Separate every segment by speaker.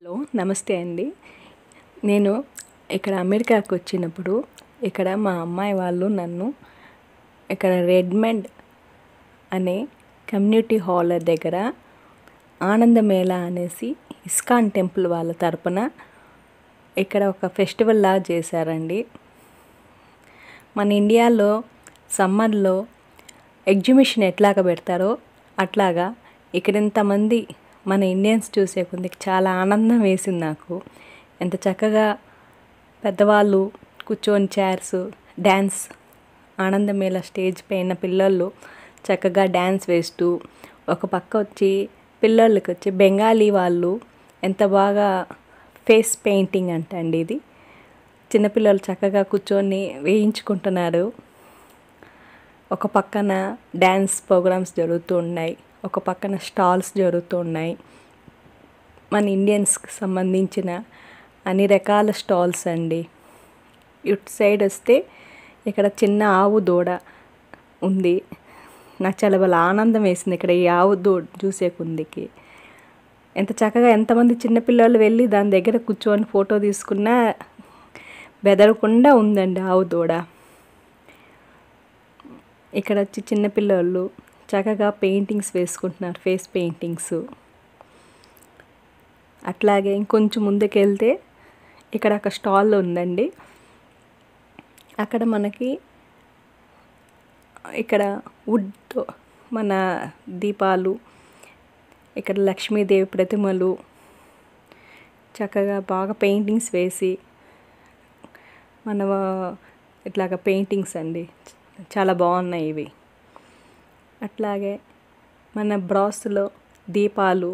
Speaker 1: Hello నమస్తే అండి. నేను ఇక్కడ అమెరికాకు వచ్చినప్పుడు ఇక్కడ మా అమ్మాయి వాళ్ళు నన్ను ఇక్కడ రెడ్మండ్ అనే కమ్యూనిటీ హాల్ దగ్గర ఆనందమేళ అనేసి ఇస్కాన్ టెంపుల్ వాళ్ళ తరపున ఇక్కడ ఒక ఫెస్టివల్ లా చేశారండి. మన ఇండియాలో సమ్మర్లో ఎగ్జిబిషన్ ఎట్లాగ పెడతారో అట్లాగా ఇక్కడ ఇంతమంది మన ఇండియన్స్ చూసే కొందికి చాలా ఆనందం వేసింది నాకు. ఎంత చక్కగా పెద్దవాళ్ళు కూర్చొని చైర్స్ డ్యాన్స్ ఆనందమేళ స్టేజ్ పైన పిల్లలు చక్కగా డ్యాన్స్ వేస్తూ ఒక పక్క వచ్చి పిల్లలకి వచ్చి బెంగాలీ వాళ్ళు ఎంత బాగా ఫేస్ పెయింటింగ్ అంటండి ఇది చిన్నపిల్లలు చక్కగా కూర్చొని వేయించుకుంటున్నారు. ఒక పక్కన డ్యాన్స్ ప్రోగ్రామ్స్ జరుగుతూ ఉన్నాయి, ఒక పక్కన స్టాల్స్ జరుగుతూ ఉన్నాయి. మన ఇండియన్స్కి సంబంధించిన అన్ని రకాల స్టాల్స్ అండి. ఇటు సైడ్ వస్తే ఇక్కడ చిన్న ఆవు దూడ ఉంది. నాకు చాలా బాగా ఆనందం వేసింది ఇక్కడ ఈ ఆవు దూడ చూసే కొందికి. ఎంత చక్కగా ఎంతమంది చిన్నపిల్లలు వెళ్ళి దాని దగ్గర కూర్చొని ఫోటో తీసుకున్నా బెదరకుండా ఉందండి ఆవు దూడ. ఇక్కడ వచ్చి చిన్నపిల్లలు చక్కగా పెయింటింగ్స్ వేసుకుంటున్నారు, ఫేస్ పెయింటింగ్స్. అట్లాగే ఇంకొంచెం ముందుకెళ్తే ఇక్కడ ఒక స్టాల్ ఉందండి. అక్కడ మనకి ఇక్కడ వుడ్ మన దీపాలు, ఇక్కడ లక్ష్మీదేవి ప్రతిమలు చక్కగా బాగా పెయింటింగ్స్ వేసి మన ఇట్లాగ పెయింటింగ్స్ అండి చాలా బాగున్నాయి ఇవి. అట్లాగే మన బ్రాస్లో దీపాలు,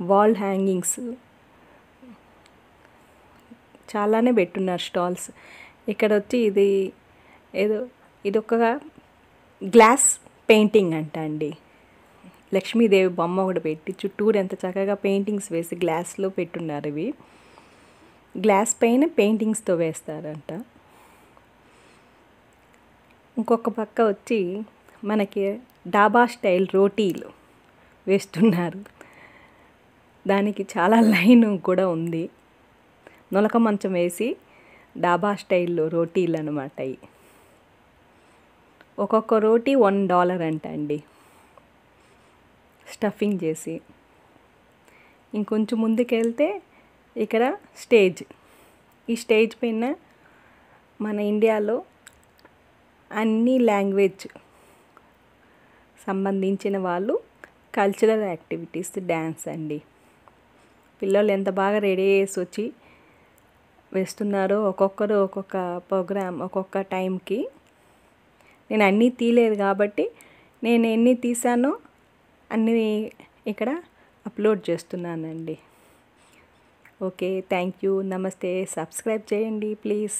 Speaker 1: వాల్ హ్యాంగింగ్స్ చాలానే పెట్టున్నారు స్టాల్స్. ఇక్కడ వచ్చి ఇది ఒక గ్లాస్ పెయింటింగ్ అంట అండి. లక్ష్మీదేవి బొమ్మ ఒకటి పెట్టి చుట్టూరు ఎంత చక్కగా పెయింటింగ్స్ వేసి గ్లాస్లో పెట్టున్నారు. ఇవి గ్లాస్ పైన పెయింటింగ్స్తో వేస్తారంట. ఇంకొక పక్క వచ్చి మనకి డాబా స్టైల్ రోటీలు వేస్తున్నారు. దానికి చాలా లైన్ కూడా ఉంది. నొలక మంచం వేసి డాబా స్టైల్లో రోటీలు అనమాట. ఒక్కొక్క రోటీ $1 అంట అండి స్టఫింగ్ చేసి. ఇంకొంచెం ముందుకెళ్తే ఇక్కడ స్టేజ్. ఈ స్టేజ్ పైన మన ఇండియాలో అన్ని లాంగ్వేజ్ సంబంధించిన వాళ్ళు కల్చరల్ యాక్టివిటీస్ డ్యాన్స్ అండి. పిల్లలు ఎంత బాగా రెడీ చేసి వచ్చి వేస్తున్నారో ఒక్కొక్కరు ఒక్కొక్క ప్రోగ్రామ్ ఒక్కొక్క టైంకి. నేను అన్నీ తీయలేదు కాబట్టి నేను ఎన్ని తీసానో అన్నీ ఇక్కడ అప్లోడ్ చేస్తున్నానండి. ఓకే, థ్యాంక్ యూ, నమస్తే. సబ్స్క్రైబ్ చేయండి ప్లీజ్.